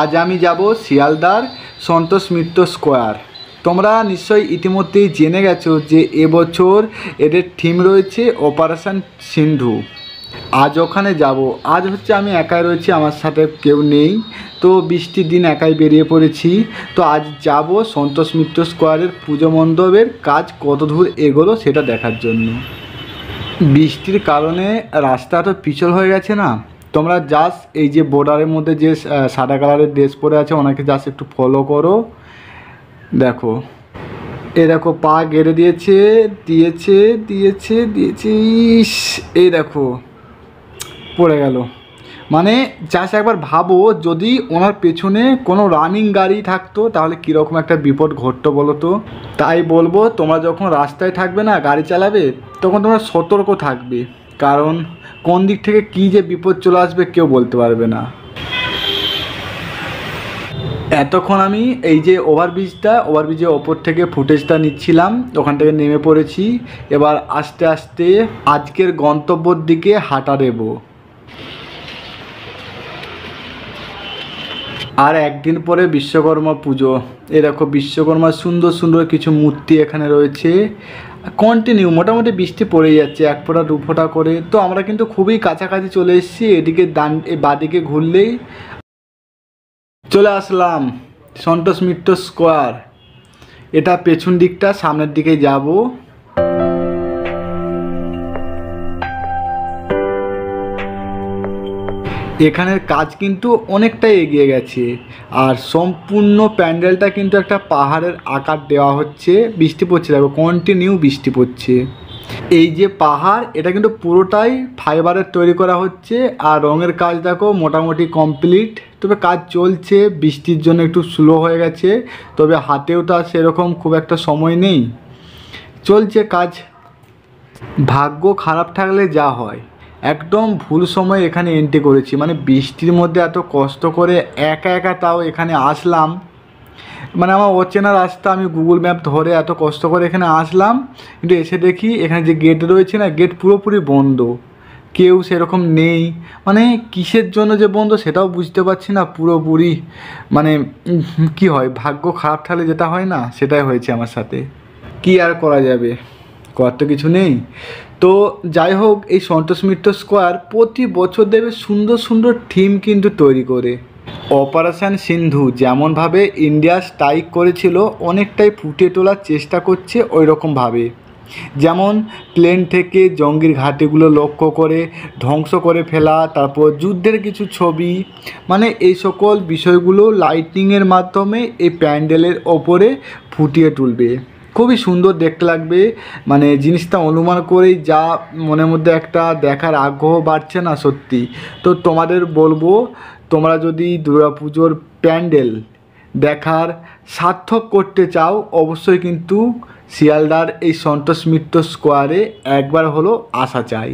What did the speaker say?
আজ আমি যাব শিয়ালদার সন্তোষ মিত্র স্কোয়ার। তোমরা নিশ্চয়ই ইতিমধ্যেই জেনে গেছো যে এবছর এদের থিম রয়েছে অপারেশন সিন্ধু। আজ ওখানে যাব। আজ হচ্ছে আমি একাই রয়েছি, আমার সাথে কেউ নেই, তো বৃষ্টির দিন একাই বেরিয়ে পড়েছি। তো আজ যাব সন্তোষ মিত্র স্কোয়ারের পুজো মণ্ডপের কাজ কত দূর এগোলো সেটা দেখার জন্য। বৃষ্টির কারণে রাস্তা তো পিছল হয়ে গেছে না, তোমরা জাস্ট এই যে বর্ডারের মধ্যে যে সাদা কালারের ড্রেস পরে আছে ওনাকে জাস্ট একটু ফলো করো। দেখো এই দেখো পা গেড়ে দিয়েছে দিয়েছে দিয়েছে দিয়েছে ইস, এই দেখো পড়ে গেল। মানে জাস্ট একবার ভাবো যদি ওনার পেছনে কোনো রানিং গাড়ি থাকতো তাহলে কীরকম একটা বিপদ ঘটতো বলো তো। তাই বলবো তোমরা যখন রাস্তায় থাকবে না, গাড়ি চালাবে, তখন তোমরা সতর্ক থাকবে, কারণ কোন দিক থেকে কী যে বিপদ চলে আসবে কেউ বলতে পারবে না। এতক্ষণ আমি এই যে ওভারব্রিজের ওপর থেকে ফুটেজটা নিচ্ছিলাম, ওখান থেকে নেমে পড়েছি। এবার আস্তে আস্তে আজকের গন্তব্যর দিকে হাঁটা দেব। আর একদিন পরে বিশ্বকর্মা পুজো। এ দেখো বিশ্বকর্মার সুন্দর সুন্দর কিছু মূর্তি এখানে রয়েছে। কন্টিনিউ মোটামুটি বৃষ্টি পড়েই যাচ্ছে, এক ফোঁটা দু ফোঁটা করে। তো আমরা কিন্তু খুবই কাছাকাছি চলে এসেছি। এদিকে বাদিকে ঘুরলেই চলে আসলাম সন্তোষ মিত্র স্কোয়ার। এটা পেছন দিকটা, সামনের দিকে যাব। এখানের কাজ কিন্তু অনেকটাই এগিয়ে গেছে, আর সম্পূর্ণ প্যান্ডেলটা কিন্তু একটা পাহাড়ের আকার দেওয়া হচ্ছে। বৃষ্টি পড়ছে, দেখো কন্টিনিউ বৃষ্টি পড়ছে। এই যে পাহাড়, এটা কিন্তু পুরোটাই ফাইবারের তৈরি করা হচ্ছে, আর রঙের কাজ দেখো মোটামুটি কমপ্লিট। তবে কাজ চলছে, বৃষ্টির জন্য একটু স্লো হয়ে গেছে, তবে হাতেও তো আর সেরকম খুব একটা সময় নেই, চলছে কাজ। ভাগ্য খারাপ থাকলে যা হয়, একদম ভুল সময় এখানে এন্ট্রি করেছি। মানে বৃষ্টির মধ্যে এত কষ্ট করে একা একা তাও এখানে আসলাম, মানে আমার অচেনা রাস্তা, আমি গুগল ম্যাপ ধরে এত কষ্ট করে এখানে আসলাম, কিন্তু এসে দেখি এখানে যে গেট রয়েছে না, গেট পুরোপুরি বন্ধ, কেউ সেরকম নেই। মানে কিসের জন্য যে বন্ধ সেটাও বুঝতে পারছি না পুরোপুরি। মানে কি হয়, ভাগ্য খারাপ থাকলে যেটা হয় না, সেটাই হয়েছে আমার সাথে। কি আর করা যাবে, করার তো কিছু নেই। তো যাই হোক, এই সন্তোষ মিত্র স্কোয়ার প্রতি বছর দেবে সুন্দর সুন্দর থিম কিন্তু তৈরি করে। অপারেশন সিন্ধু যেমনভাবে ইন্ডিয়া স্ট্রাইক করেছিল, অনেকটাই ফুটিয়ে তোলার চেষ্টা করছে ওই রকমভাবে। যেমন প্লেন থেকে জঙ্গির ঘাঁটিগুলো লক্ষ্য করে ধ্বংস করে ফেলা, তারপর যুদ্ধের কিছু ছবি, মানে এই সকল বিষয়গুলো লাইটিংয়ের মাধ্যমে এই প্যান্ডেলের ওপরে ফুটিয়ে তুলবে। খুবই সুন্দর দেখতে লাগবে। মানে জিনিসটা অনুমান করেই যা মনের মধ্যে একটা দেখার আগ্রহ বাড়ছে না সত্যি। তো তোমাদের বলবো, তোমরা যদি দুর্গাপুজোর প্যান্ডেল দেখার সার্থক করতে চাও, অবশ্যই কিন্তু শিয়ালদার এই সন্তোষ মিত্র স্কোয়ারে একবার হলো আসা চাই।